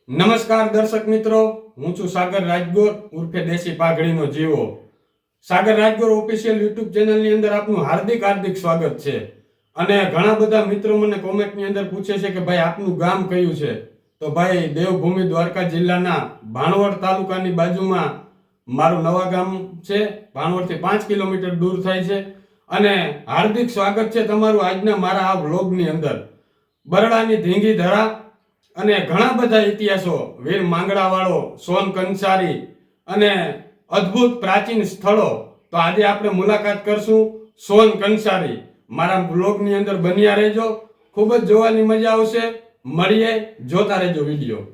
નમસ્કાર દર્શક મિત્રો, હું છું સાગર રાજગોર ઉર્ફે દેશી પાઘડીનો જીવો. સાગર રાજગોર ઓફિશિયલ યુટ્યુબ ચેનલની અંદર આપનું હાર્દિક સ્વાગત છે. અને ઘણા બધા મિત્રો મને કોમેન્ટની અંદર પૂછે છે કે ભાઈ આપનું ગામ કયું છે? તો ભાઈ દેવભૂમિ દ્વારકા જિલ્લાના ભાણવડ તાલુકાની બાજુમાં મારું નવા ગામ છે. ભાણવડથી 5 કિલોમીટર દૂર થાય છે. અને હાર્દિક સ્વાગત છે તમારું આજના મારા આ વ્લોગની અંદર. બરડાની ધીંગી ધરા અને ઘણા બધા ઇતિહાસો, વીર માંગડાવાળો, સોન કંસારી અને અદ્ભુત પ્રાચીન સ્થળો. તો આજે આપણે મુલાકાત કરશું સોન કંસારી. મારા બ્લોગની અંદર બન્યા રહેજો, ખૂબ જ જોવાની મજા આવશે. મળીએ, જોતા રહેજો વિડીયો.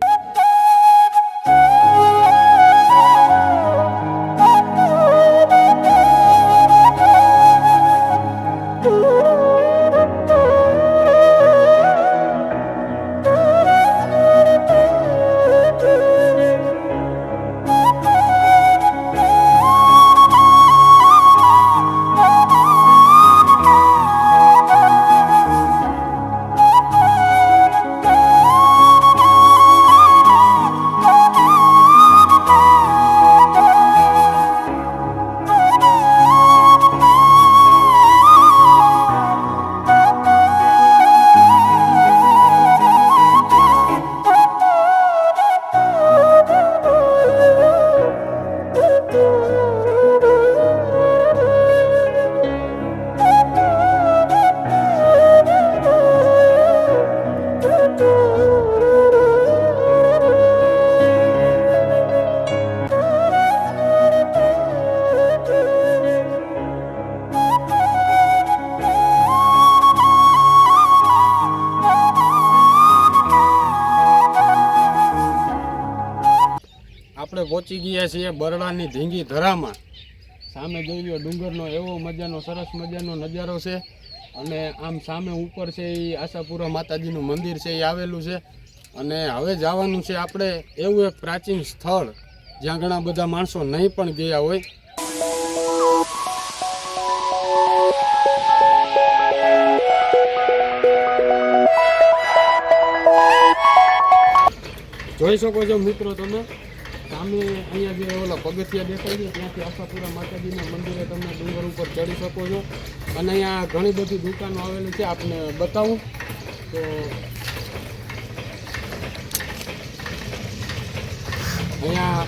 આપણે પહોંચી ગયા છીએ બરડાની ધીંગી ધરામાં. સામે જોઈ લો ડુંગરનો એવો મજાનો સરસ મજાનો નજારો છે. અને આમ સામે ઉપર છે એ આશાપુરા માતાજીનું મંદિર છે એ આવેલું છે. અને હવે જવાનું છે આપણે એવું એક પ્રાચીન સ્થળ જ્યાં ઘણા બધા માણસો નહીં પણ ગયા હોય. જોઈ શકો છો મિત્રો તમે સામે અહીંયા જે ઓલા પગથિયા દેખાય છે ત્યાંથી આશાપુરા માતાજીના મંદિરે તમે ડુંગર ઉપર ચડી શકો છો. અને અહીંયા ઘણી બધી દુકાનો આવેલી છે, આપને બતાવું તો અહીંયા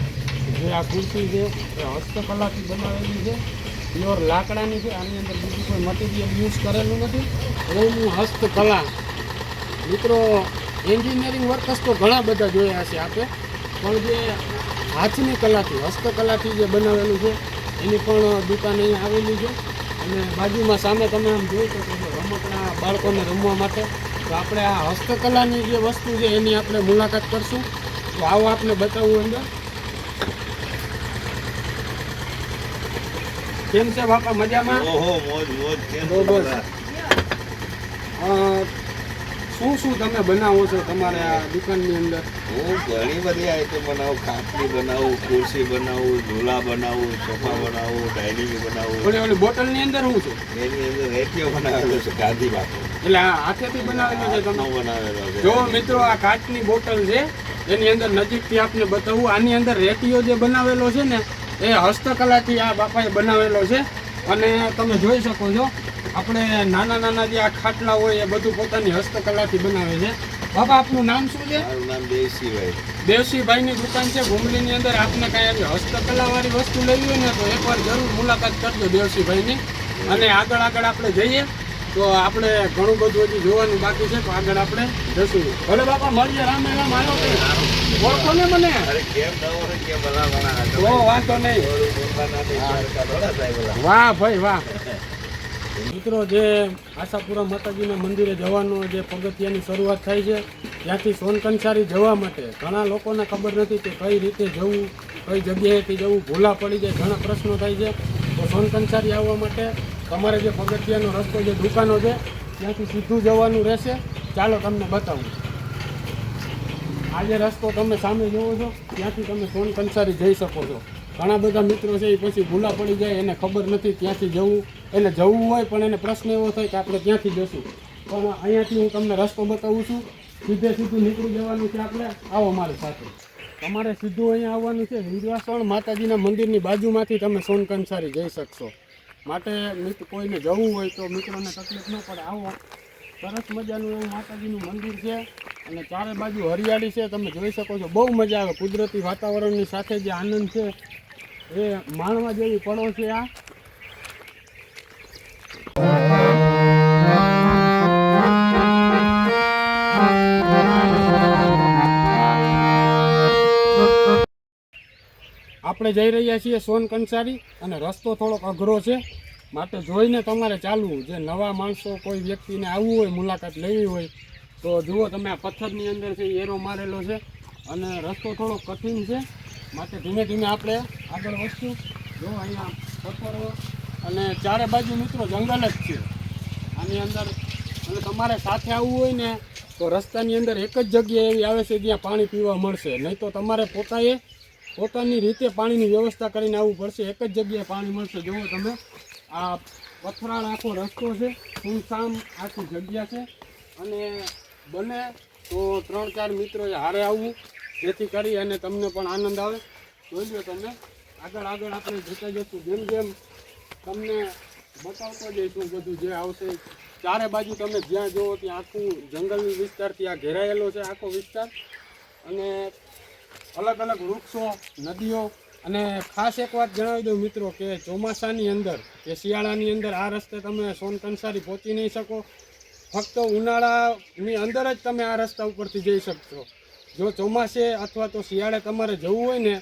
જે આ ખુરશી છે એ હસ્તકલાથી બનાવેલી છે, પ્યોર લાકડાની છે. આની અંદર બીજું કોઈ મટીરિયલ યુઝ કરેલું નથી. એનું હસ્તકલા મિત્રો, એન્જિનિયરિંગ વર્કર્સ તો ઘણા બધા જોયા છે આપણે, પણ જે હાથની કલાથી હસ્તકલાથી જે બનાવેલું છે એની પણ દુકાન અહીંયા આવેલી છે. અને બાજુમાં સામે તમે આમ જોઈ શકો છો રમકડા બાળકોને રમવા માટે. તો આપણે આ હસ્તકલાની જે વસ્તુ છે એની આપણે મુલાકાત કરશું. તો આવો આપણે બતાવું અંદર. કેમ છે બાપા, મજામાં? ઓહો, મોજ મોજ. કેમ તો બસ શું તમે બનાવો છો તમારે આ દુકાનની અંદર? હું ઘણી બધી આઈટમ બનાવું. ખાટલી બનાવું, ખુરશી બનાવું, ઝૂલા બનાવું, સોફા બનાવું, ડાઇનિંગ બનાવું. ઓલી ઓલી બોટલની અંદર શું છે? એની અંદર રેટિયો બનાવેલો છે, ગાંધી બાપુ એટલે આ હાથેથી બનાવેલો છે તમે? બનાવેલો છે. જો મિત્રો, આ કાચની બોટલ છે, એની અંદર નજીકથી આપને બતાવું. આની અંદર રેટિયો જે બનાવેલો છે ને એ હસ્તકલાથી આ બાપાએ બનાવેલો છે. અને તમે જોઈ શકો છો આપણે નાના જે આ ખાટલા હોય એ બધું પોતાની હસ્તકલાથી બનાવે છે. બાપા, આપનું નામ શું છે? મારું નામ દેવસીભાઈ. દેવસીભાઈની દુકાન છે ઘુમલીની અંદર. આપને કાંઈ આવી હસ્તકલાવાળી વસ્તુ લેવી હોય ને તો એકવાર જરૂર મુલાકાત કરજો દેવસીભાઈની. અને આગળ આપણે જઈએ તો આપણે ઘણું બધું હજી જોવાનું બાકી છે. તો આગળ આપણે જશું. ભલે બાપા, મળીએ. રામે રામ. આવ્યો કે ઓળખો ને મને? અરે કેમ ન હોય, કેમ ભલા તો વાંધો નહીં. વાહ ભાઈ વાહ. મિત્રો, જે આશાપુરા માતાજીના મંદિરે જવાનો જે પગથિયાની શરૂઆત થાય છે ત્યાંથી સોન કંસારી જવા માટે ઘણા લોકોને ખબર નથી કે કઈ રીતે જવું, કઈ જગ્યાએથી જવું, ભૂલા પડી જાય, ઘણા પ્રશ્નો થાય છે. તો સોન કંસારી આવવા માટે તમારે જે પગથિયાનો રસ્તો, જે દુકાનો છે ત્યાંથી સીધું જવાનું રહેશે. ચાલો તમને બતાવું. આ જે રસ્તો તમે સામે જોવો છો ત્યાંથી તમે સોન કંસારી જઈ શકો છો. ઘણા બધા મિત્રો છે એ પછી ભૂલા પડી જાય, એને ખબર નથી ત્યાંથી જવું. એટલે જવું હોય પણ એને પ્રશ્ન એવો થાય કે આપણે ક્યાંથી જશું. પણ અહીંયાથી હું તમને રસ્તો બતાવું છું. સીધું નીકળી જવાનું છે આપણે. આવો મારી સાથે. તમારે સીધું અહીંયા આવવાનું છે. વિંધ્યાસણ માતાજીના મંદિરની બાજુમાંથી તમે સોનકંસારી જઈ શકશો. માટે કોઈને જવું હોય તો મિત્રોને તકલીફ ન પડે. આવો સરસ મજાનું એવું માતાજીનું મંદિર છે અને ચારે બાજુ હરિયાળી છે. તમે જોઈ શકો છો. બહુ મજા આવે. કુદરતી વાતાવરણની સાથે જે આનંદ છે એ માણવા જેવી પળો છે આ. આપણે જઈ રહ્યા છીએ સોનકંસારી અને રસ્તો થોડોક અઘરો છે. માટે જોઈને તમારે ચાલવું. જે નવા માણસો કોઈ વ્યક્તિને આવવું હોય, મુલાકાત લેવી હોય તો જુઓ તમે આ પથ્થરની અંદર છે એરો મારેલો છે અને રસ્તો થોડો કઠિન છે. માટે ધીમે ધીમે આપણે આગળ વધશું. જો અહીંયા પથ્થરો અને ચારે બાજુ મિત્રો જંગલ જ છે આની અંદર. અને તમારે સાથે આવવું હોય ને તો રસ્તાની અંદર એક જ જગ્યા એવી આવે છે જ્યાં પાણી પીવા મળશે. નહીં તો તમારે પોતાની રીતે પાણીની વ્યવસ્થા કરીને આવવું પડશે. એક જ જગ્યાએ પાણી મળશે. જુઓ તમે આ પથરાળ આખો રસ્તો છે, સુમસામ આખી જગ્યા છે. અને બને તો 3-4 મિત્રોએ હારે આવવું જેથી કરી અને તમને પણ આનંદ આવે. જોઈ લો તમે આગળ આપણે જતા જશું. જેમ જેમ તમને બતાવતો જઈશું બધું જે આવશે. ચારે બાજુ તમે જ્યાં જુઓ ત્યાં આખું જંગલની વિસ્તાર ત્યાં ઘેરાયેલો છે આખો વિસ્તાર. અને અલગ અલગ વૃક્ષો, નદીઓ. અને ખાસ એક વાત જણાવી દઉં મિત્રો કે ચોમાસાની અંદર કે શિયાળાની અંદર આ રસ્તે તમે સોનકંસારી પહોંચી નહીં શકો. ફક્ત ઉનાળાની અંદર જ તમે આ રસ્તા ઉપરથી જઈ શકશો. જો ચોમાસે અથવા તો શિયાળે તમારે જવું હોય ને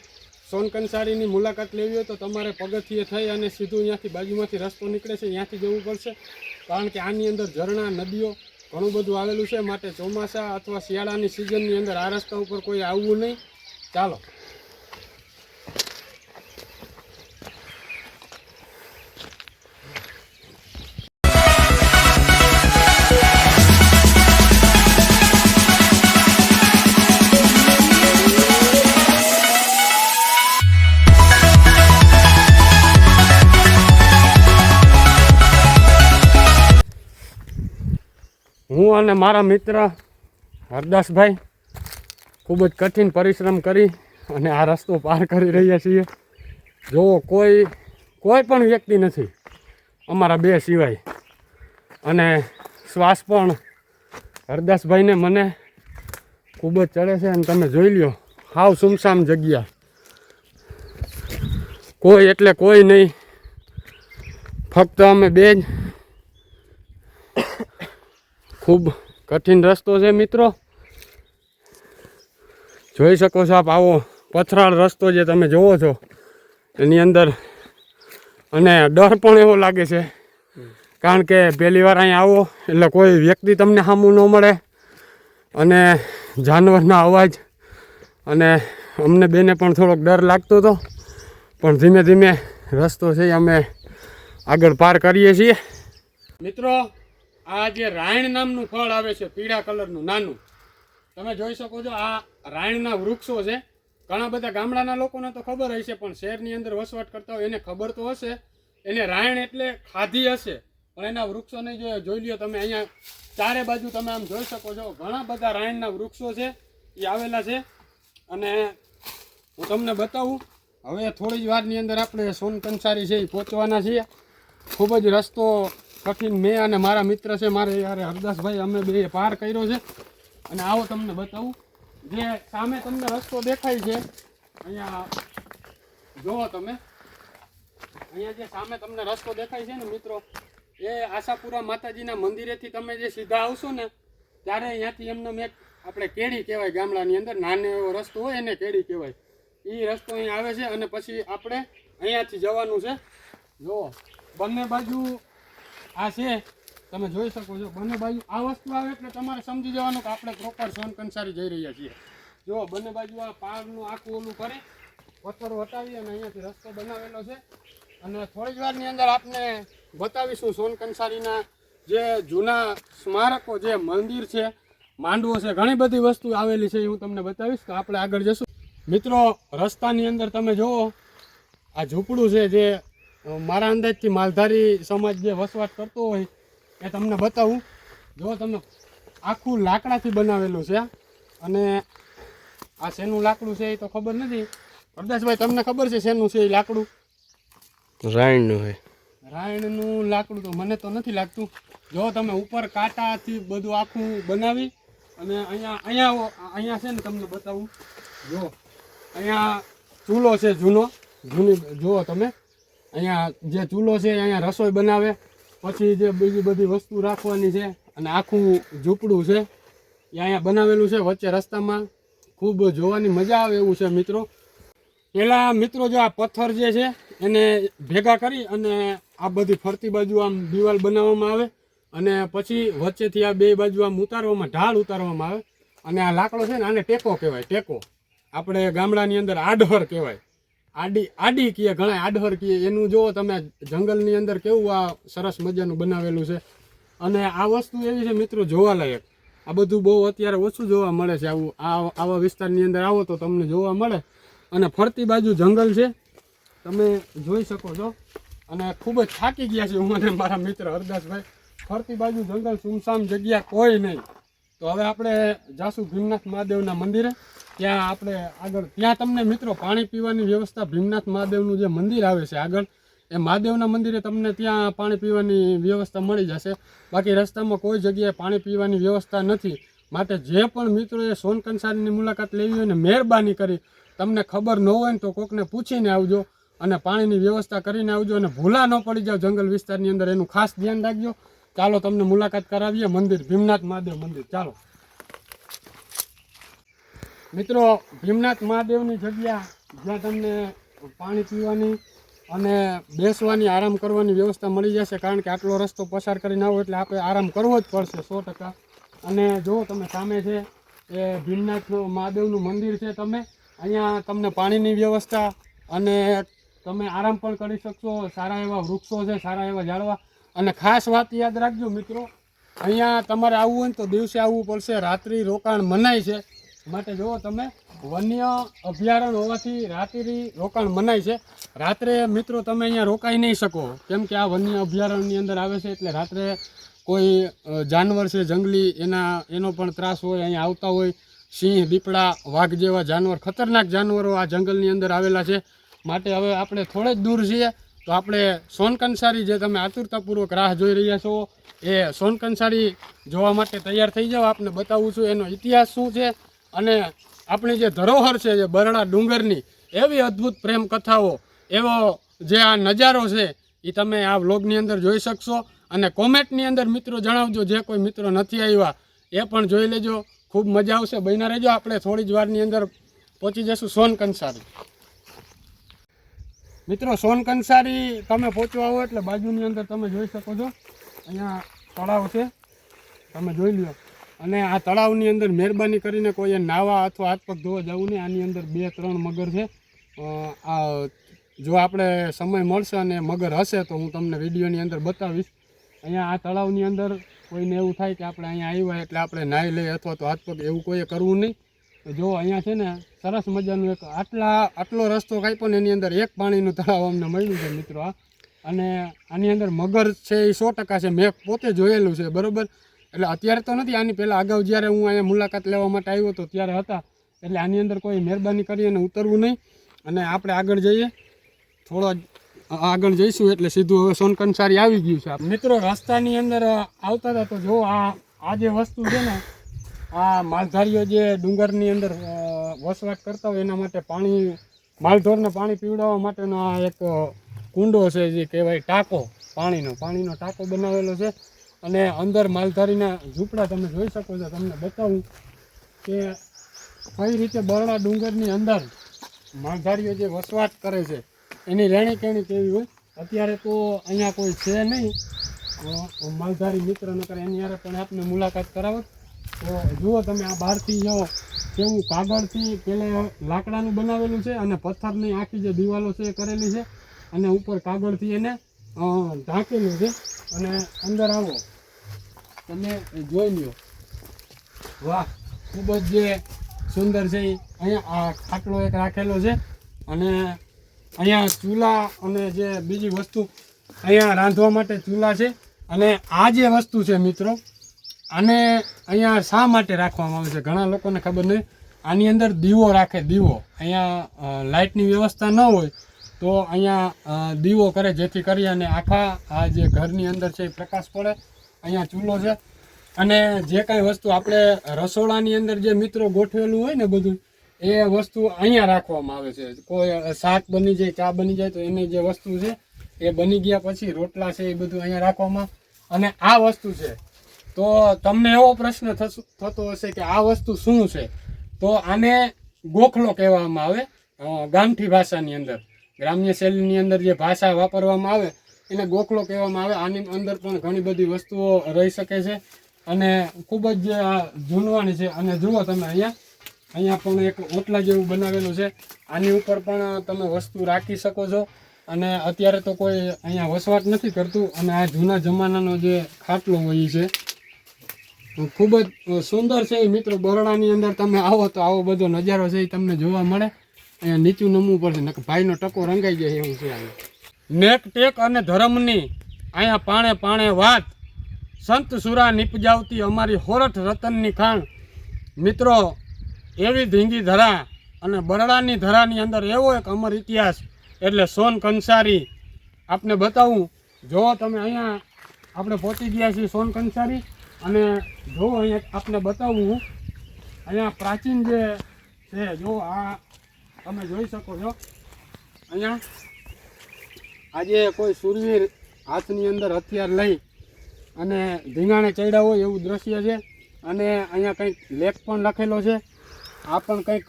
સોનકંસારીની મુલાકાત લેવી હોય તો તમારે પગથિયે થઈ અને સીધું અહીંયાથી બાજુમાંથી રસ્તો નીકળે છે ત્યાંથી જવું પડશે. કારણ કે આની અંદર ઝરણા, નદીઓ ઘણું બધું આવેલું છે. માટે ચોમાસા અથવા શિયાળાની સિઝનની અંદર આ રસ્તા ઉપર કોઈ આવવું નહીં. ચાલો. હું અને મારા મિત્ર હરદાસભાઈ ખૂબ જ કઠિન પરિશ્રમ કરી અને આ રસ્તો પાર કરી રહ્યા છીએ. જો કોઈ પણ વ્યક્તિ નથી અમારા બે સિવાય. અને શ્વાસ પણ હરદાસભાઈને મને ખૂબ જ ચડે છે. અને તમે જોઈ લ્યો હાવ સુમસામ જગ્યા, કોઈ એટલે કોઈ નહીં. ફક્ત અમે બે જ. ખૂબ કઠિન રસ્તો છે મિત્રો. જોઈ શકો છો આપ. આવો પથરાળ રસ્તો જે તમે જોવો છો એની અંદર. અને ડર પણ એવો લાગે છે કારણ કે પહેલી વાર અહીંયા આવો એટલે કોઈ વ્યક્તિ તમને સામું ન મળે અને જાનવરના અવાજ. અને અમને બેને પણ થોડોક ડર લાગતો હતો. પણ ધીમે ધીમે રસ્તો છે અમે આગળ પાર કરીએ છીએ. મિત્રો આ જે રાયણ નામનું ફળ આવે છે પીળા કલરનું નાનું, તમે જોઈ શકો છો. આ રાયણના વૃક્ષો છે. ઘણા બધા ગામડાના લોકોને તો ખબર હશે પણ શહેરની અંદર વસવાટ કરતા હોય એને ખબર તો હશે. એને રાયણ એટલે ખાધી હશે પણ એના વૃક્ષો નહીં જોઈ લ્યો તમે. અહીંયા ચારે બાજુ તમે આમ જોઈ શકો છો ઘણા બધા રાયણના વૃક્ષો છે એ આવેલા છે. અને હું તમને બતાવું. હવે થોડી જ વારની અંદર આપણે સોનકંસારી છે એ પહોંચવાના છીએ. ખૂબ જ રસ્તો કઠિન મેં અને મારા મિત્ર છે મારે યાર હરદાસભાઈ અમે બે પાર કર્યો છે. અને આવો તમને બતાવું. જે સામે તમને રસ્તો દેખાય છે અહીંયા જુઓ તમે. અહીંયા જે સામે તમને રસ્તો દેખાય છે ને મિત્રો એ આશાપુરા માતાજીના મંદિરેથી તમે જે સીધા આવશો ને ત્યારે અહીંયાથી એમને એક આપણે કેડી કહેવાય ગામડાની અંદર. નાનો એવો રસ્તો હોય એને કેડી કહેવાય. એ રસ્તો અહીં આવે છે અને પછી આપણે અહીંયાથી જવાનું છે. જુઓ બંને બાજુ આ છે તમે જોઈ શકો છો. બંને બાજુ આ વસ્તુ આવે એટલે તમારે સમજી જવાનું કે આપણે પ્રોપર સોનકંસારી જઈ રહ્યા છીએ. જુઓ બંને બાજુ આ પારનું આખું ઓલું કરી પથ્થરો હટાવી અને અહીંયાથી રસ્તો બનાવેલો છે. અને થોડી જ વારની અંદર આપને બતાવીશું સોનકંસારીના જે જૂના સ્મારકો, જે મંદિર છે, માંડવો છે, ઘણી બધી વસ્તુ આવેલી છે એ હું તમને બતાવીશ. તો આપણે આગળ જશું. મિત્રો રસ્તાની અંદર તમે જુઓ આ ઝૂંપડું છે જે મારા અંદાજથી માલધારી સમાજ જે વસવાટ કરતો હોય એ તમને બતાવું. જો તમે આખું લાકડાથી બનાવેલું છે અને આ શેનું લાકડું છે એ તો ખબર નથી. હરદાસભાઈ તમને ખબર છે શેનું છે એ લાકડું? રાયણનું હે. રાયણનું લાકડું તો મને તો નથી લાગતું. જો તમે ઉપર કાંટાથી બધું આખું બનાવી અને અહીંયા છે ને તમને બતાવું. જો અહીંયા ચૂલો છે જૂની જુઓ તમે. અહીંયા જે ચૂલો છે અહીંયા રસોઈ બનાવે, પછી જે બીજી બધી વસ્તુ રાખવાની છે અને આખું ઝૂંપડું છે એ અહીંયા બનાવેલું છે વચ્ચે રસ્તામાં. ખૂબ જોવાની મજા આવે એવું છે મિત્રો. પહેલાં મિત્રો જો આ પથ્થર જે છે એને ભેગા કરી અને આ બધી ફરતી બાજુ આમ દિવાલ બનાવવામાં આવે અને પછી વચ્ચેથી આ બે બાજુ આમ ઉતારવામાં ઢાળ ઉતારવામાં આવે અને આ લાકડો છે ને આને ટેકો કહેવાય. ટેકો આપણે ગામડાની અંદર આડહર કહેવાય. આડી કીએ, ઘણા આડહર કીએ. એનું જુઓ તમે જંગલની અંદર કેવું આ સરસ મજાનું બનાવેલું છે. અને આ વસ્તુ એવી છે મિત્રો જોવાલાયક. આ બધું બહુ અત્યારે ઓછું જોવા મળે છે. આવા વિસ્તારની અંદર આવો તો તમને જોવા મળે. અને ફરતી બાજુ જંગલ છે તમે જોઈ શકો છો. અને ખૂબ જ થાકી ગયા છે હું અને મારા મિત્ર હરદાસભાઈ. ફરતી બાજુ જંગલ, સુમસામ જગ્યા કોઈ નહીં. તો હવે આપણે જાસુ ભીમનાથ મહાદેવના મંદિરે. ત્યાં આપણે આગળ ત્યાં તમને મિત્રો પાણી પીવાની વ્યવસ્થા, ભીમનાથ મહાદેવનું જે મંદિર આવે છે આગળ, એ મહાદેવના મંદિરે તમને ત્યાં પાણી પીવાની વ્યવસ્થા મળી જશે. બાકી રસ્તામાં કોઈ જગ્યાએ પાણી પીવાની વ્યવસ્થા નથી. માટે જે પણ મિત્રોએ સોનકંસારીની મુલાકાત લેવી હોય ને મહેરબાની કરી તમને ખબર ન હોય ને તો કોકને પૂછીને આવજો અને પાણીની વ્યવસ્થા કરીને આવજો. અને ભૂલા ન પડી જાવ જંગલ વિસ્તારની અંદર, એનું ખાસ ધ્યાન રાખજો. ચાલો તમને મુલાકાત કરાવીએ મંદિર, ભીમનાથ મહાદેવ મંદિર. ચાલો મિત્રો, ભીમનાથ મહાદેવની જગ્યા જ્યાં તમને પાણી પીવાની અને બેસવાની, આરામ કરવાની વ્યવસ્થા મળી જશે. કારણ કે આટલો રસ્તો પસાર કરીને આવો એટલે આપણે આરામ કરવો જ પડશે 100%. અને જો તમે સામે છે એ ભીમનાથ મહાદેવનું મંદિર છે. તમે અહીંયા તમને પાણીની વ્યવસ્થા અને તમે આરામ પણ કરી શકશો. સારા એવા વૃક્ષો છે, સારા એવા ઝાડવા. અને ખાસ વાત યાદ રાખજો મિત્રો, અહીંયા તમારે આવવું હોય ને તો દિવસે આવવું પડશે. રાત્રિ રોકાણ મનાય છે. માટે જુઓ તમે, વન્ય અભયારણ્ય હોવાથી રાત્રિ રોકાણ મનાય છે. રાત્રે મિત્રો તમે અહીંયા રોકાઈ નહીં શકો, કેમ કે આ વન્ય અભયારણ્યની અંદર આવે છે એટલે રાત્રે કોઈ જાનવર છે જંગલી એનો પણ ત્રાસ હોય. અહીંયા આવતા હોય સિંહ, દીપડા, વાઘ જેવા જાનવર, ખતરનાક જાનવરો આ જંગલની અંદર આવેલા છે. માટે હવે આપણે થોડે જ દૂર છીએ તો આપણે સોનકંસારી, જે તમે આતુરતાપૂર્વક રાહ જોઈ રહ્યા છો, એ સોનકંસારી જોવા માટે તૈયાર થઈ જાઓ. આપને બતાવું છું એનો ઇતિહાસ શું છે અને આપણી જે ધરોહર છે જે બરડા ડુંગરની, એવી અદ્ભુત પ્રેમ કથાઓ, એવો જે આ નજારો છે એ તમે આ વ્લોગની અંદર જોઈ શકશો. અને કોમેન્ટની અંદર મિત્રો જણાવજો, જે કોઈ મિત્રો નથી આવ્યા એ પણ જોઈ લેજો. ખૂબ મજા આવશે, બન્યા રહેજો. આપણે થોડી જ વારની અંદર પહોંચી જશું સોનકંસારી. મિત્રો સોનકંસારી તમે પહોંચવા આવો એટલે બાજુની અંદર તમે જોઈ શકો છો અહીંયા તળાવ છે, તમે જોઈ લ્યો. અને આ તળાવની અંદર મહેરબાની કરીને કોઈએ નાવા અથવા હાથ પગ ધોવા જવું નહીં. આની અંદર 2-3 મગર છે. આ જો આપણે સમય મળશે અને મગર હશે તો હું તમને વિડીયોની અંદર બતાવીશ. અહીંયા આ તળાવની અંદર કોઈને એવું થાય કે આપણે અહીંયા આવ્યા એટલે આપણે નાહી લઈએ અથવા તો હાથ પગ, એવું કોઈએ કરવું નહીં. જો અહીંયા છે ને સરસ મજાનું એક આટલો રસ્તો કાપ્યો ને એની અંદર એક પાણીનું તળાવ અમને મળ્યું છે મિત્રો. અને આની અંદર મગર છે એ 100% છે. મેં પોતે જોયેલું છે, બરાબર. એટલે અત્યારે તો નથી, આની પહેલાં અગાઉ જ્યારે હું અહીંયા મુલાકાત લેવા માટે આવ્યો હતો ત્યારે હતા. એટલે આની અંદર કોઈ મહેરબાની કરી અને ઉતરવું નહીં. અને આપણે આગળ જઈએ, થોડો આગળ જઈશું એટલે સીધું હવે સોનકંસારી આવી ગયું છે. મિત્રો રસ્તાની અંદર આવતા હતા તો જો આ જે વસ્તુ છે ને, આ માલધારીઓ જે ડુંગરની અંદર વસવાટ કરતા હોય એના માટે પાણી, માલઢોરને પાણી પીવડાવવા માટેનો આ એક કુંડો છે, જે કહેવાય ટાંકો, પાણીનો ટાંકો બનાવેલો છે. અને અંદર માલધારીના ઝૂંપડા તમે જોઈ શકો છો. તમને બતાવું કે કઈ રીતે બરડા ડુંગરની અંદર માલધારીઓ જે વસવાટ કરે છે એની રહેણી કહેણી કેવી હોય. અત્યારે તો અહીંયા કોઈ છે નહીં માલધારી મિત્ર, નકર એની યારે પણ આપને મુલાકાત કરાવો. તો જુઓ તમે, આ બહારથી જો કેવું કાગળથી પહેલાં લાકડાનું બનાવેલું છે અને પથ્થરની આખી જે દિવાલો છે એ કરેલી છે અને ઉપર કાગળથી એને ઢાંકેલું છે. અને અંદર આવો તમે જોઈ લ્યો, વાહ, ખૂબ જ જે સુંદર છે. અહીંયા આ ખાટલો એક રાખેલો છે અને અહીંયા ચૂલા અને જે બીજી વસ્તુ અહીંયા રાંધવા માટે ચૂલા છે. અને આ જે વસ્તુ છે મિત્રો, આને અહીંયા શા માટે રાખવામાં આવે છે ઘણા લોકોને ખબર નહીં. આની અંદર દીવો રાખે, દીવો. અહીંયા લાઇટની વ્યવસ્થા ન હોય તો અહીંયા દીવો કરે, જેથી કરી અને આખા આ જે ઘરની અંદર છે એ પ્રકાશ પડે. અહીંયા ચૂલો છે અને જે કાંઈ વસ્તુ આપણે રસોડાની અંદર જે મિત્રો ગોઠવેલું હોય ને બધું એ વસ્તુ અહીંયા રાખવામાં આવે છે. કોઈ શાક બની જાય, ચા બની જાય તો એની જે વસ્તુ છે એ બની ગયા પછી રોટલા છે એ બધું અહીંયા રાખવામાં. અને આ વસ્તુ છે તો તમને એવો પ્રશ્ન થતો હશે કે આ વસ્તુ શું છે, તો આને ગોખલો કહેવામાં આવે. ગામઠી ભાષાની અંદર, ગ્રામ્ય શૈલીની અંદર જે ભાષા વાપરવામાં આવે એને ગોખલો કહેવામાં આવે. આની અંદર પણ ઘણી બધી વસ્તુઓ રહી શકે છે અને ખૂબ જ જૂનવાની છે. અને જુઓ તમે અહીંયા પણ એક ઓટલા જેવું બનાવેલું છે. આની ઉપર પણ તમે વસ્તુ રાખી શકો છો. અને અત્યારે તો કોઈ અહીંયા વસવાટ નથી કરતું. અને આ જૂના જમાનાનો જે ખાટલો હોય છે ખૂબ જ સુંદર છે. મિત્રો બરોડાની અંદર તમે આવો તો આવો બધો નજારો છે એ તમને જોવા મળે. અહીંયા નીચું નમવું પડશે નકર ભાઈનો ટકો રંગાઈ જાય એવું છે. નેક ટેક અને ધર્મની અહીંયા પાણે પાણે વાત, સંત સુરા નીપજાવતી અમારી હોરઠ રતનની ખાણ. મિત્રો એવી ધીંગી ધરા અને બરડાની ધરાની અંદર એવો એક અમર ઇતિહાસ એટલે સોન કંસારી આપને બતાવું. જો તમે અહીંયા આપણે પહોંચી ગયા છીએ સોન કંસારી અને જો અહીંયા આપને બતાવું અહીંયા પ્રાચીન જે છે, જો આ તમે જોઈ શકો છો. અહીંયા આજે કોઈ શૂરવીર હાથની અંદર હથિયાર લઈ અને ધીંગાણે ચડ્યા હોય એવું દ્રશ્ય છે. અને અહીંયા કંઈક લેખ પણ લખેલો છે. આ પણ કંઈક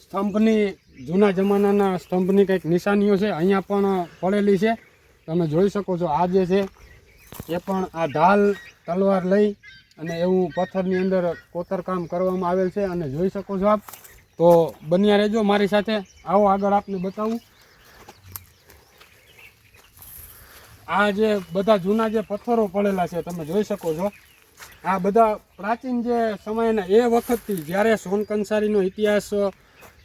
સ્તંભની, જૂના જમાનાના સ્તંભની કંઈક નિશાનીઓ છે અહીંયા પણ પડેલી છે. તમે જોઈ શકો છો. આ જે છે એ પણ આ ઢાલ તલવાર લઈ અને એવું પથ્થરની અંદર કોતરકામ કરવામાં આવેલ છે. અને જોઈ શકો છો આપ. તો બન્યા રહેજો મારી સાથે. આવો આગળ આપને બતાવું. આ જે બધા જૂના જે પથ્થરો પડેલા છે તમે જોઈ શકો છો. આ બધા પ્રાચીન જે સમયના એ વખતથી જ્યારે સોન કંસારીનો ઇતિહાસ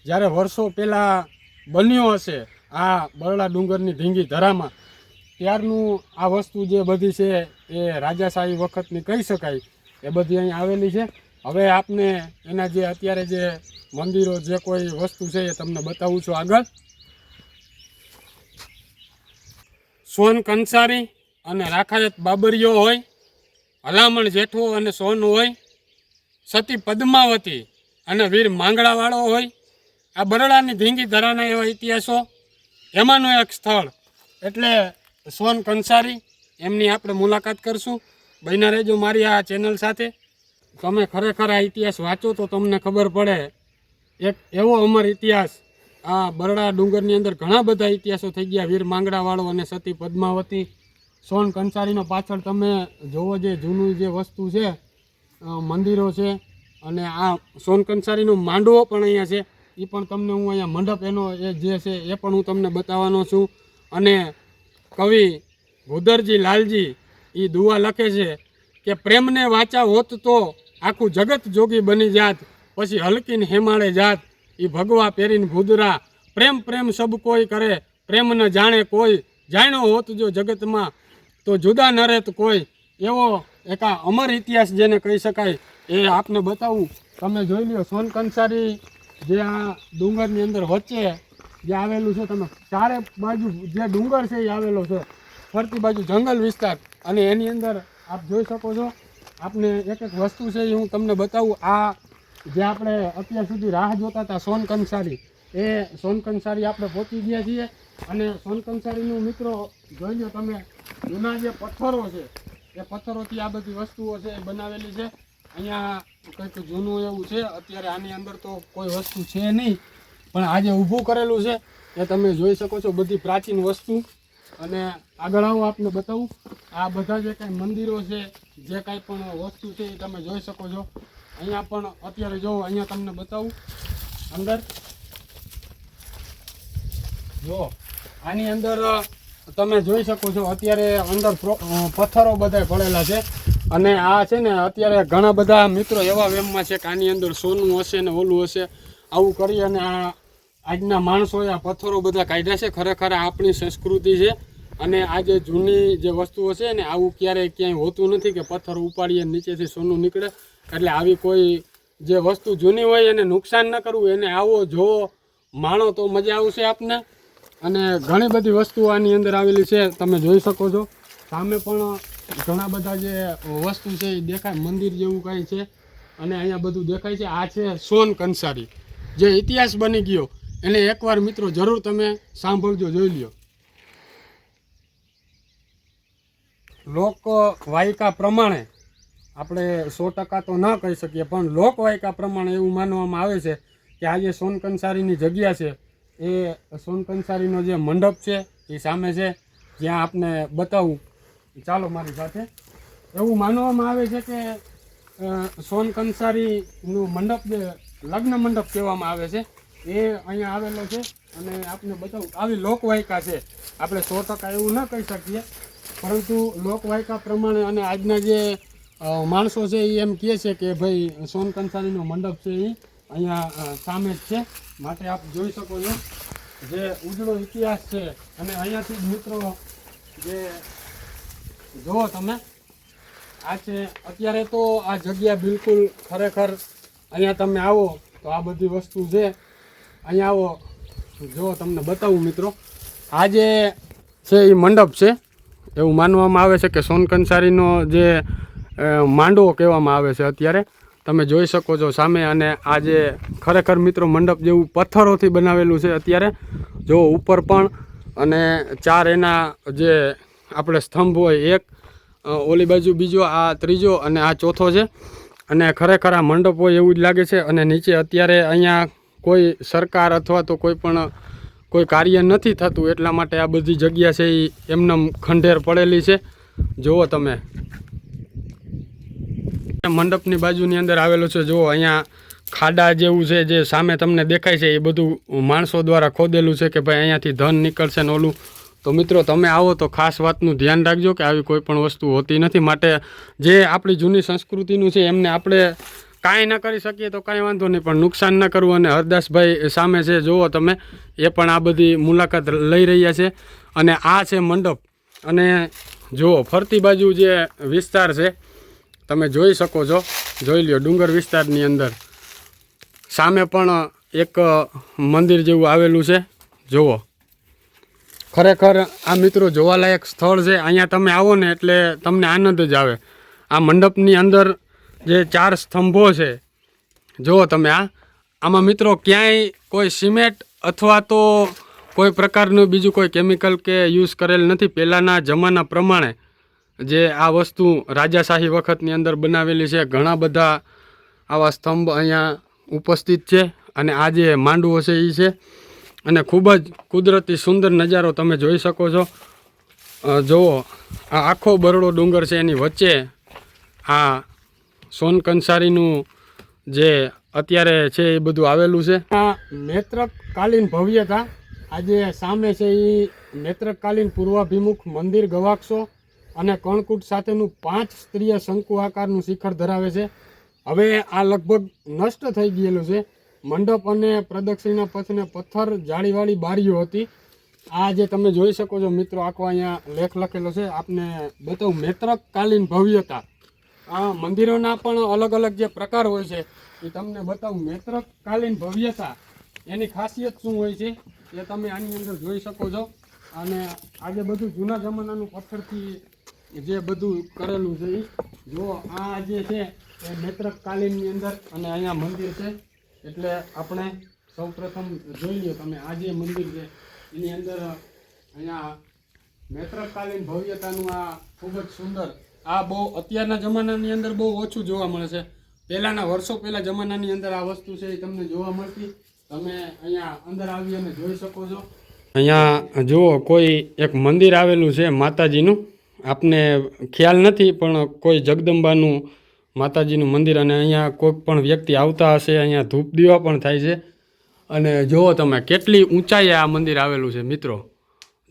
જ્યારે વર્ષો પહેલાં બન્યો હશે આ બરડા ડુંગરની ધીંગી ધરામાં, ત્યારનું આ વસ્તુ જે બધી છે એ રાજાશાહી વખતની કહી શકાય. એ બધી અહીં આવેલી છે. હવે આપને એના જે અત્યારે જે મંદિરો જે કોઈ વસ્તુ છે એ તમને બતાવું છું આગળ. સોન કંસારી અને રાખાયત બાબરીઓ હોય, હલામણ જેઠો અને સોન હોય, સતી પદ્માવતી અને વીર માંગડાવાળો હોય. આ બરડાની ધીંગી ધરાના એવા ઇતિહાસો. એમાંનું એક સ્થળ એટલે સોન કંસારી. એમની આપણે મુલાકાત કરશું. બન્યા રહેજો મારી આ ચેનલ સાથે. તમે ખરેખર આ ઇતિહાસ વાંચો તો તમને ખબર પડે. એક એવો અમર ઇતિહાસ આ બરડા ડુંગરની અંદર ઘણા બધા ઇતિહાસો થઈ ગયા. વીર માંગડાવાળો અને સતી પદ્માવતી. સોન કંસારીનો પાછળ તમે જોવો જે જૂનું જે વસ્તુ છે, મંદિરો છે. અને આ સોન કંસારીનો માંડવો પણ અહીંયા છે. એ પણ તમને હું અહીંયા મંડપ એનો એ જે છે એ પણ હું તમને બતાવવાનો છું. અને કવિ ભૂદરજી લાલજી એ દુઆ લખે છે કે પ્રેમને વાચા હોત તો આખું જગત જોગી બની જાત, પછી હલકીને હેમાળે જાત એ ભગવા પહેરીને ભૂદરા. પ્રેમ પ્રેમ સબ કોઈ કરે, પ્રેમ ન જાણે કોઈ, જાણ્યો હોત જો જગતમાં તો જુદા ન રહેત કોઈ. એવો એક આ અમર ઇતિહાસ જેને કહી શકાય એ આપને બતાવું. તમે જોઈ લ્યો સોન કંસારી જે આ ડુંગરની અંદર વચ્ચે જે આવેલું છે. તમે ચારે બાજુ જે ડુંગર છે એ આવેલો છે, ફરતી બાજુ જંગલ વિસ્તાર. અને એની અંદર આપ જોઈ શકો છો. આપને એક એક વસ્તુ છે એ હું તમને બતાવું. આ જે આપણે અત્યાર સુધી રાહ જોતા હતા સોન કંસારી, એ સોન કંસારી આપણે પહોંચી ગયા છીએ. અને સોન કંસારીનું મિત્રો જોઈ લો તમે, જૂના જે પથ્થરો છે એ પથ્થરોથી આ બધી વસ્તુઓ છે એ બનાવેલી છે. અહીંયા કંઈક જૂનું એવું છે. અત્યારે આની અંદર તો કોઈ વસ્તુ છે નહીં, પણ આ જે ઊભું કરેલું છે એ તમે જોઈ શકો છો. બધી પ્રાચીન વસ્તુ. અને આગળ આવો આપને બતાવું. આ બધા જે કાંઈ મંદિરો છે, જે કાંઈ પણ વસ્તુ છે એ તમે જોઈ શકો છો. અહીંયા પણ અત્યારે જો અહીંયા તમને બતાવું અંદર. જો આની અંદર તમે જોઈ શકો છો અત્યારે અંદર પથ્થરો બધા પડેલા છે. અને આ છે ને અત્યારે ઘણા બધા મિત્રો એવા વેમમાં છે કે આની અંદર સોનું હશે ને ઓલું હશે. આવું કરી અને આ આજના માણસોએ આ પથ્થરો બધા કાઢ્યા છે. ખરેખર આપણી સંસ્કૃતિ છે અને આ જે જૂની જે વસ્તુઓ છે ને આવું ક્યારેય ક્યાંય હોતું નથી કે પથ્થર ઉપાડીએ નીચેથી સોનું નીકળે. એટલે આવી કોઈ જે વસ્તુ જૂની હોય એને નુકસાન ન કરવું, એને આવો જો માણો તો મજા આવશે આપને. અને ઘણી બધી વસ્તુઓ આની અંદર આવેલી છે, તમે જોઈ શકો છો. સામે પણ ઘણા બધા જે વસ્તુ છે એ દેખાય, મંદિર જેવું કાંઈ છે. અને અહીંયા બધું દેખાય છે. આ છે સોન કંસારી, જે ઇતિહાસ બની ગયો. એને એકવાર મિત્રો જરૂર તમે સાંભળજો, જોઈ લ્યો. લોકવાયકા પ્રમાણે આપણે 100% તો ન કહી શકીએ, પણ લોકવાયકા પ્રમાણે એવું માનવામાં આવે છે કે આ જે સોન કંસારીની જગ્યા છે એ સોન કંસારીનો જે મંડપ છે એ સામે છે, જ્યાં આપને બતાવું. ચાલો મારી સાથે. એવું માનવામાં આવે છે કે સોન કંસારીનું મંડપ, જે લગ્ન મંડપ કહેવામાં આવે છે, એ અહીંયા આવેલો છે. અને આપને બતાવું, આવી લોકવાયકા છે. આપણે 100% એવું ન કહી શકીએ, પરંતુ લોકવાયકા પ્રમાણે અને આજના જે માણસો છે એ એમ કહે છે કે ભાઈ સોન કંસારીનો મંડપ છે એ અહીંયા સામે જ છે. માટે આપ જોઈ શકો છો જે ઉજળો ઇતિહાસ છે. અને અહીંયાથી જ મિત્રો જે જુઓ તમે, આ છે અત્યારે તો આ જગ્યા બિલકુલ ખરેખર અહીંયા તમે આવો તો આ બધી વસ્તુ છે. અહીંયા આવો, જો તમને બતાવું મિત્રો, આ જે છે એ મંડપ છે. એવું માનવામાં આવે છે કે સોન કંસારીનો જે માંડવો કહેવામાં આવે છે અત્યારે. તમે જોઈ શકો છો સામે. અને આ જે ખરેખર મિત્રો મંડપ જેવું પથ્થરોથી બનાવેલું છે અત્યારે. જો ઉપર પણ, અને 4 એના જે આપણે સ્તંભ હોય, એક ઓલી બાજુ બીજો, આ ત્રીજો અને આ ચોથો છે. અને ખરેખર આ મંડપ હોય એવું જ લાગે છે. અને નીચે અત્યારે અહીંયા કોઈ સરકાર અથવા તો કોઈ કાર્ય નથી થતું, એટલા માટે આ બધી જગ્યા છે એ એમનેમ ખંડેર પડેલી છે. જુઓ તમે, મંડપની બાજુની અંદર આવેલો છે. જુઓ અહીંયા ખાડા જેવું છે, જે સામે તમને દેખાય છે એ બધું માણસો દ્વારા ખોદેલું છે કે ભાઈ અહીંયાથી ધન નીકળશે ને ઓલું. તો મિત્રો તમે આવો તો ખાસ વાતનું ધ્યાન રાખજો કે આવી કોઈ પણ વસ્તુ હોતી નથી. માટે જે આપણી જૂની સંસ્કૃતિનું છે એમને આપણે કાંઈ ન કરી શકીએ તો કાંઈ વાંધો નહીં, પણ નુકસાન ન કરવું. અને હરદાસભાઈ સામે છે, જુઓ તમે, એ પણ આ બધી મુલાકાત લઈ રહ્યા છે. અને આ છે મંડપ. અને જુઓ ફરતી બાજુ જે વિસ્તાર છે તમે જોઈ શકો છો, જોઈ લ્યો. ડુંગર વિસ્તારની અંદર સામે પણ એક મંદિર જેવું આવેલું છે. જુઓ, ખરેખર આ મિત્રો જોવાલાયક સ્થળ છે. અહીંયા તમે આવો ને એટલે તમને આનંદ જ આવે. આ મંડપની અંદર જે 4 સ્તંભો છે, જુઓ તમે, આમાં મિત્રો ક્યાંય કોઈ સિમેન્ટ અથવા તો કોઈ પ્રકારનું બીજું કોઈ કેમિકલ કે યુઝ કરેલ નથી. પહેલાંના જમાના પ્રમાણે જે આ વસ્તુ રાજાશાહી વખતની અંદર બનાવેલી છે. ઘણા બધા આવા સ્તંભ અહીંયા ઉપસ્થિત છે. અને આ જે માંડવો છે એ છે. અને ખૂબ જ કુદરતી સુંદર નજારો તમે જોઈ શકો છો. જુઓ, આ આખો બરડો ડુંગર છે, એની વચ્ચે આ સોન કંસારીનું જે અત્યારે છે એ બધું આવેલું છે. આ નેત્રકાલીન ભવ્યતા, આ જે સામે છે એ નેત્રકાલીન પૂર્વાભિમુખ મંદિર ગવાક્ષો અને કર્ણકૂટ સાથેનું 5 સ્ત્રીય શંકુ આકારનું શિખર ધરાવે છે. હવે આ લગભગ નષ્ટ થઈ ગયેલું છે. મંડપ અને પ્રદક્ષિણા પથને પથ્થર જાળીવાળી બારીઓ હતી. આ જે તમે જોઈ શકો છો મિત્રો, આખો અહીંયા લેખ લખેલો છે. આપને બતાવું, નેત્રકાલીન ભવ્યતા. આ મંદિરોના પણ અલગ અલગ જે પ્રકાર હોય છે એ તમને બતાવું. નેત્રકાલીન ભવ્યતા એની ખાસિયત શું હોય છે એ તમે આની અંદર જોઈ શકો છો. અને આજે બધું જૂના જમાનાનું પથ્થરથી જે બધું કરેલું છે એ જો આ જે છે એ નેત્રકાલીનની અંદર. અને અહીંયા મંદિર છે, એટલે આપણે સૌ પ્રથમ જોઈ લો તમે. આ જે મંદિર છે એની અંદર અહીંયા નેત્રકાલીન ભવ્યતાનું આ ખૂબ જ સુંદર, આ બહુ અત્યારના જમાનાની અંદર બહુ ઓછું જોવા મળે છે. પહેલાંના વર્ષો પહેલાં જમાનાની અંદર આ વસ્તુ છે એ તમને જોવા મળતી. તમે અહીંયા અંદર આવી અને જોઈ શકો છો. અહીંયા જુઓ, કોઈ એક મંદિર આવેલું છે માતાજીનું. આપને ખ્યાલ નથી, પણ કોઈ જગદંબાનું માતાજીનું મંદિર. અને અહીંયા કોઈક પણ વ્યક્તિ આવતા હશે, અહીંયા ધૂપ દીવા પણ થાય છે. અને જુઓ તમે કેટલી ઊંચાઈએ આ મંદિર આવેલું છે મિત્રો.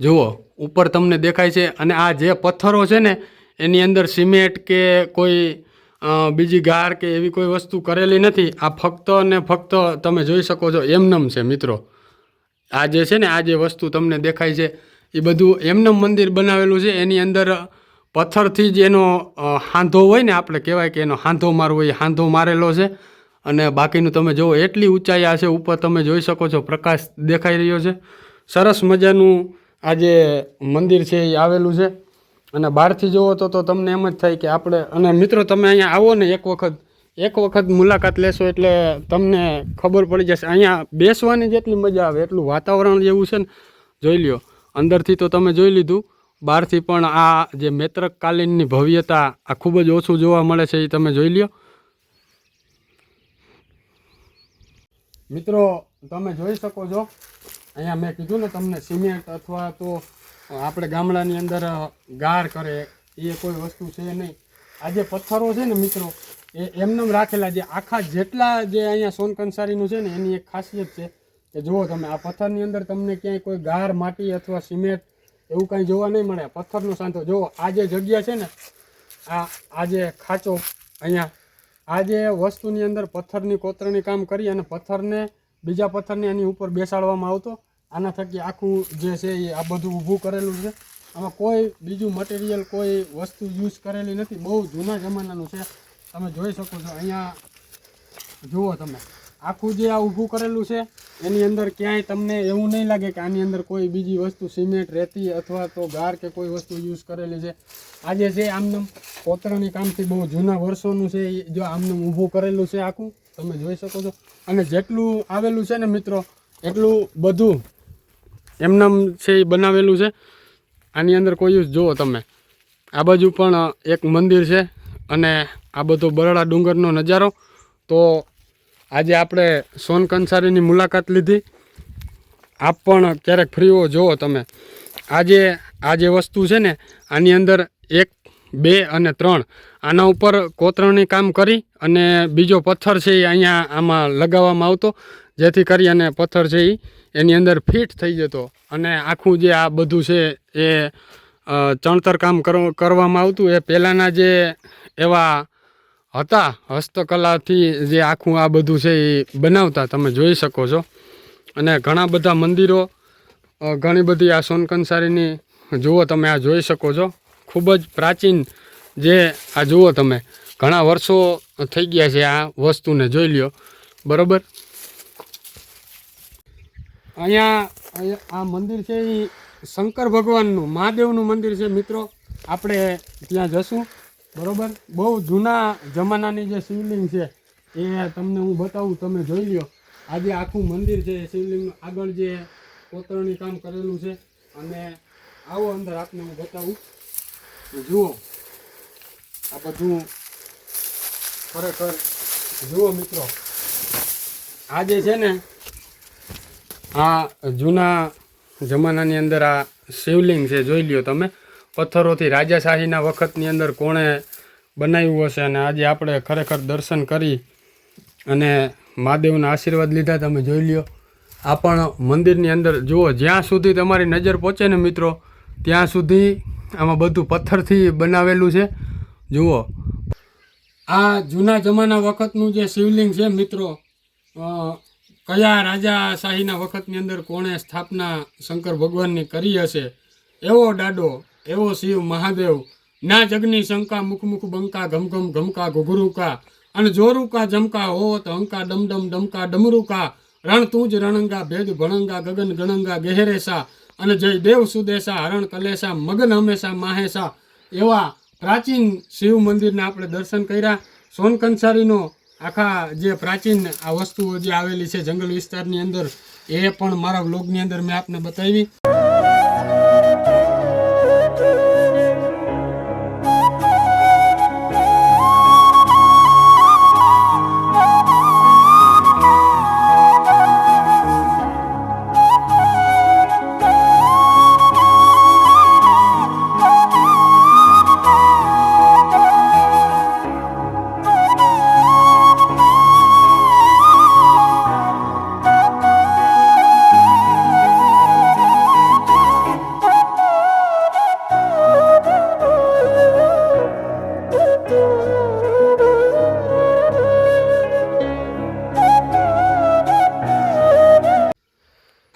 જુઓ ઉપર તમને દેખાય છે. અને આ જે પથ્થરો છે ને એની અંદર સિમેન્ટ કે કોઈ બીજી ગાર કે એવી કોઈ વસ્તુ કરેલી નથી. આ ફક્ત ને ફક્ત તમે જોઈ શકો છો એમનેમ છે મિત્રો. આ જે છે ને, આ જે વસ્તુ તમને દેખાય છે એ બધું એમનેમ મંદિર બનાવેલું છે. એની અંદર પથ્થરથી જ એનો હાંધો હોય ને, આપણે કહેવાય કે એનો હાંધો મારવો હોય, હાંધો મારેલો છે. અને બાકીનું તમે જુઓ એટલી ઊંચાઈ આ છે, ઉપર તમે જોઈ શકો છો પ્રકાશ દેખાઈ રહ્યો છે. સરસ મજાનું આ જે મંદિર છે એ આવેલું છે. અને બહારથી જુઓ તો તમને એમ જ થાય કે આપણે, અને મિત્રો તમે અહીંયા આવો ને એક વખત મુલાકાત લેશો એટલે તમને ખબર પડી જશે. અહીંયા બેસવાની જેટલી મજા આવે એટલું વાતાવરણ જેવું છે ને, જોઈ લ્યો. અંદરથી તો તમે જોઈ લીધું, બહારથી પણ આ જે મૈત્રક કાલીનની ભવ્યતા આ ખૂબ જ ઓછું જોવા મળે છે, એ તમે જોઈ લ્યો. મિત્રો તમે જોઈ શકો છો અહીંયા મેં કીધું ને તમને, સિમેન્ટ અથવા તો આપણે ગામડાની અંદર ગાર કરે એ કોઈ વસ્તુ છે નહીં. આ જે પથ્થરો છે ને મિત્રો, એ એમનેમ રાખેલા, જે આખા જેટલા જે અહીંયા સોનકંસારીનું છે ને એની એક ખાસિયત છે કે જુઓ તમે આ પથ્થરની અંદર તમને ક્યાંય કોઈ ગાર, માટી અથવા સિમેન્ટ એવું કાંઈ જોવા નહીં મળે. પથ્થરનો સાંધો જુઓ, આ જે જગ્યા છે ને, આ જે ખાંચો અહીંયા, આ જે વસ્તુની અંદર પથ્થરની કોતરણી કામ કરી અને પથ્થરને બીજા પથ્થરને એની ઉપર બેસાડવામાં આવતો. આના થકી આખું જે છે એ આ બધું ઊભું કરેલું છે. આમાં કોઈ બીજું મટીરિયલ, કોઈ વસ્તુ યુઝ કરેલી નથી. બહુ જૂના જમાનાનું છે, તમે જોઈ શકો છો. અહીંયા જુઓ તમે, આખું જે આ ઊભું કરેલું છે એની અંદર ક્યાંય તમને એવું નહીં લાગે કે આની અંદર કોઈ બીજી વસ્તુ, સિમેન્ટ, રેતી અથવા તો ગાર કે કોઈ વસ્તુ યુઝ કરેલી છે. આ જે છે આમનામ કોતરણી કામથી બહુ જૂના વર્ષોનું છે, એ જો આમનામ ઊભું કરેલું છે આખું, તમે જોઈ શકો છો. અને જેટલું આવેલું છે ને મિત્રો, એટલું બધું એમનામ છે એ બનાવેલું છે. આની અંદર કોઈ યુઝ જુઓ તમે, આ બાજુ પણ એક મંદિર છે અને આ બધો બરડા ડુંગરનો નજારો. તો આજે આપણે સોનકંસારીની મુલાકાત લીધી. આપ પણ ક્યારેક ફ્રી હો, જુઓ તમે. આ જે વસ્તુ છે ને, આની અંદર 1, 2 અને 3 આના ઉપર કોતરણી કામ કરી અને બીજો પથ્થર છે એ અહીંયા આમાં લગાવવામાં આવતો, જેથી કરી અને પથ્થર છે એ એની અંદર ફિટ થઈ જતો. અને આખું જે આ બધું છે એ ચણતર કામ કરવામાં આવતું. એ પહેલાંના જે એવા હતા હસ્તકલાથી જે આખું આ બધું છે એ બનાવતા, તમે જોઈ શકો છો. અને ઘણા બધા મંદિરો, ઘણી બધી આ સોનકંસારીની જુઓ તમે, આ જોઈ શકો છો. ખૂબ જ પ્રાચીન જે આ જુઓ તમે, ઘણા વર્ષો થઈ ગયા છે આ વસ્તુને, જોઈ લ્યો. બરાબર, અહીંયા આ મંદિર છે એ શંકર ભગવાનનું, મહાદેવનું મંદિર છે મિત્રો. આપણે ત્યાં જશું. બરાબર, બહુ જૂના જમાનાની જે શિવલિંગ છે એ તમને હું બતાવું, તમે જોઈ લ્યો. આ જે આખું મંદિર છે, શિવલિંગ આગળ જે કોતરણી કામ કરેલું છે. અને આવો અંદર આપને હું બતાવું. જુઓ આ બધું ખરેખર જુઓ મિત્રો, આ જે છે ને, આ જૂના જમાનાની અંદર આ શિવલિંગ છે, જોઈ લ્યો તમે. પથ્થરોથી રાજાશાહીના વખતની અંદર કોણે બનાવ્યું હશે. અને આજે આપણે ખરેખર દર્શન કરી અને મહાદેવના આશીર્વાદ લીધા, તમે જોઈ લ્યો. આ પણ મંદિરની અંદર જુઓ, જ્યાં સુધી તમારી નજર પહોંચે ને મિત્રો, ત્યાં સુધી આમાં બધું પથ્થરથી બનાવેલું છે. જુઓ, આ જૂના જમાના વખતનું જે શિવલિંગ છે મિત્રો, કયા રાજાશાહીના વખતની અંદર કોણે સ્થાપના શંકર ભગવાનની કરી હશે, એવો ડાડો, એવો શિવ મહાદેવ. ના જગની શંકા, મુખ મુખ બંકા, ઘમ ઘમ ઘમકા ઘુઘરુકા, અને જોરુકા જમકા હોત અંકા, ડમડમ ડમકા ડમરુકા, રણ તું જ રણંગા, ભેદ ભણંગા, ગગન ગણંગા, ગહેરેસા, અને જય દેવ સુદેશા, હરણ કલેસા, મગન હંમેશા માહેસા. એવા પ્રાચીન શિવ મંદિરના આપણે દર્શન કર્યા. સોનકંસારીનો આખા જે પ્રાચીન આ વસ્તુઓ જે આવેલી છે જંગલ વિસ્તારની અંદર, એ પણ મારા વ્લોગની અંદર મેં આપને બતાવી.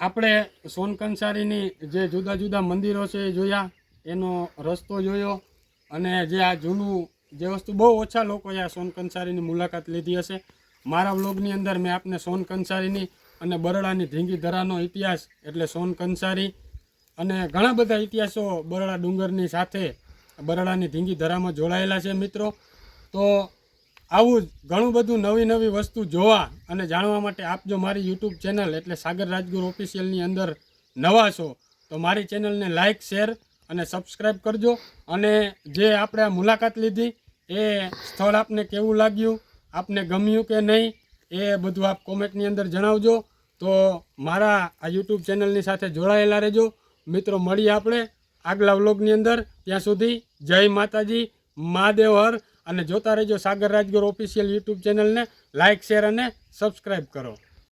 આપણે સોનકંસારીની જે જુદા જુદા મંદિરો છે એ જોયા, એનો રસ્તો જોયો, અને જે આ જૂનું જે વસ્તુ બહુ ઓછા લોકોએ આ સોનકંસારીની મુલાકાત લીધી હશે. મારા વ્લોગની અંદર મેં આપને સોનકંસારીની અને બરડાની ધીંગી ધરાનો ઇતિહાસ એટલે સોનકંસારી અને ઘણા બધા ઇતિહાસો બરડા ડુંગરની સાથે બરડાની ધીંગી ધરામાં જોડાયેલા છે મિત્રો. તો આવું જ ઘણું બધું નવી નવી વસ્તુ જોવા અને જાણવા માટે આપ જો મારી યુટ્યુબ ચેનલ એટલે સાગર રાજગુર ઓફિશિયલની અંદર નવા છો તો મારી ચેનલને લાઇક, શેર અને સબસ્ક્રાઈબ કરજો. અને જે આપણે આ મુલાકાત લીધી એ સ્થળ આપને કેવું લાગ્યું, આપને ગમ્યું કે નહીં, એ બધું આપ કોમેન્ટની અંદર જણાવજો. તો મારા આ યુટ્યુબ ચેનલની સાથે જોડાયેલા રહેજો મિત્રો. મળીએ આપણે આગલા વ્લોગની અંદર. ત્યાં સુધી જય માતાજી, મહાદેવ હર. અને જોતા રહેજો સાગર રાજગુર ઓફિશિયલ યુટ્યુબ ચેનલને લાઇક, શેર અને સબસ્ક્રાઈબ કરો.